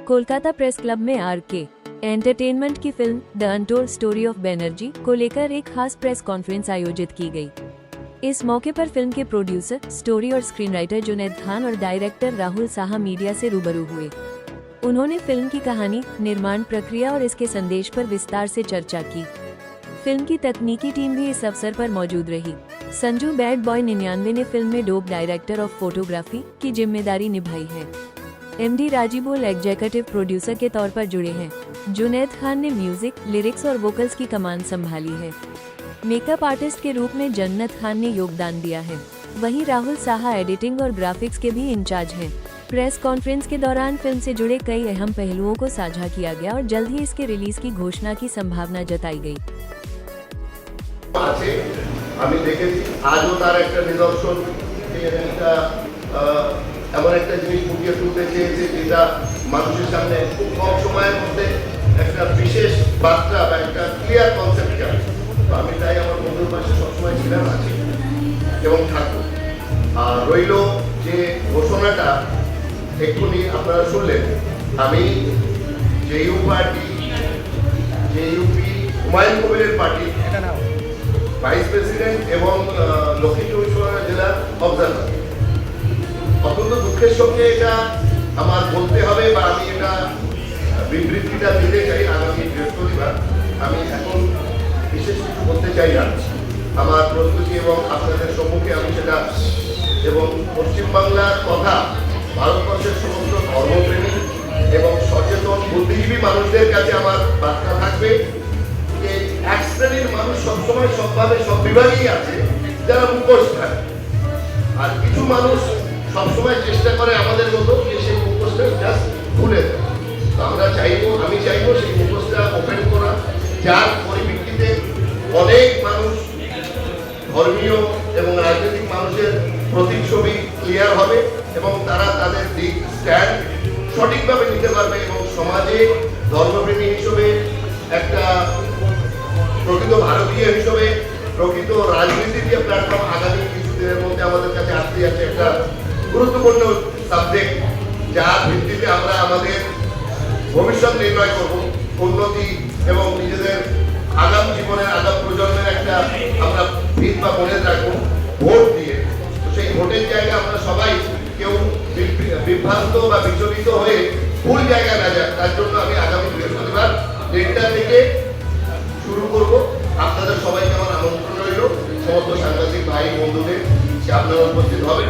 Kolkata press club में R K entertainment की film the untold story of Banerjee को लेकर एक खास प्रेस कॉन्फ्रेंस आयोजित की गई। इस मौके पर फिल्म के प्रोड्यूसर, स्टोरी और स्क्रीन राइटर जुनैद खान और डायरेक्टर राहुल साहा मीडिया से रूबरू हुए। उन्होंने फिल्म की कहानी, निर्माण प्रक्रिया और इसके संदेश पर विस्तार से चर्चा की। फिल्म की तकनीकी टीम भी इस अवसर पर मौजूद रही। संजू बैड बॉय 99 ने फिल्म में डोप डायरेक्टर ऑफ फोटोग्राफी की जिम्मेदारी निभाई है। एमडी राजीबोल एग्जीक्यूटिव प्रोड्यूसर के तौर पर जुड़े हैं। जुनैद खान ने म्यूजिक, लिरिक्स और वोकल्स की कमान संभाली है। मेकअप आर्टिस्ट के रूप में जन्नत खान ने योगदान दिया है। वहीं राहुल साहा एडिटिंग और ग्राफिक्स के भी इंचार्ज हैं। प्रेस कॉन्फ्रेंस के दौरान फिल्म से जुड़े कई अहम पहलुओं को साझा किया गया और जल्द ही इसके रिलीज की घोषणा की संभावना जताई गई। আমি দেখেছি আজও তার একটা নিদর্শন এমন একটা জিনিস ফুটিয়ে তুলতে চেয়েছে যেটা মানুষের সামনে খুব কম সময়ের মধ্যে একটা বিশেষ বার্তা বা একটা ক্লিয়ার কনসেপ্ট আছে। তো আমি তাই আমার বন্ধুর পাশে সবসময় ছিলাম, আছি এবং থাকবো। আর রইল যে ঘোষণাটা এক্ষুনি আপনারা শুনলেন, আমি জেইউ পার্টি, জেইউপি হুমায়ুন কবিরের পার্টি ভাইস প্রেসিডেন্ট এবং লক্ষ্মীপুর জেলার অবজারভার। অত্যন্ত দুঃখের সঙ্গে এটা আমার বলতে হবে বা আমি এটা বিবৃতিটা দিতে চাই। আগামী বৃহস্পতিবার আমি এখন বিশেষ কিছু বলতে চাই না। আমার প্রস্তুতি এবং আপনাদের সম্মুখে আমি সেটা এবং পশ্চিমবাংলার কথা ভারতবর্ষের সমস্ত ধর্মপ্রেমী এবং সচেতন বুদ্ধিজীবী মানুষদের কাছে আমার বার্তা থাকবে যে এক শ্রেণীর মানুষ সবসময় সবভাবে সব বিভাগেই আছে যারা মুখোশ থাকে, আর কিছু মানুষ সবসময় চেষ্টা করে আমাদের মতো যে সেই মুখোশটা জাস্ট ভুলে দেয়। তো আমরা চাইবো, আমি চাইবো সেই মুখোশটা ওপেন করা, যার পরিপ্রেক্ষিতে অনেক মানুষ ধর্মীয় এবং রাজনৈতিক মানুষের প্রতিচ্ছবি ক্লিয়ার হবে এবং তারা তাদের দিক স্ট্যান্ড সঠিকভাবে নিতে পারবে এবং সমাজে ধর্মপ্রেমী হিসেবে একটা প্রকৃত ভারতীয় হিসেবে প্রকৃত রাজনীতির যে প্ল্যাটফর্ম আগামী কিছুদিনের মধ্যে আমাদের কাছে আসতে যাচ্ছে একটা গুরুত্বপূর্ণ সাবজেক্ট, যার ভিত্তিতে আমরা আমাদের ভবিষ্যৎ নির্ণয় করব, উন্নতি এবং নিজেদের আগাম জীবনের আগাম প্রজন্মের একটা আমরা ভিত বা মনে রাখবো ভোট দিয়ে। তো সেই ভোটের জায়গায় আমরা সবাই কেউ বিভ্রান্ত বা বিচলিত হয়ে ভুল জায়গায় না যায়, তার জন্য আমি আগামী বৃহস্পতিবার 1টা থেকে শুরু করব। আপনাদের সবাইকে আমার আমন্ত্রণ রইল, সমস্ত সাংবাদিক ভাই বন্ধুদের, আপনারা উপস্থিত হবেন।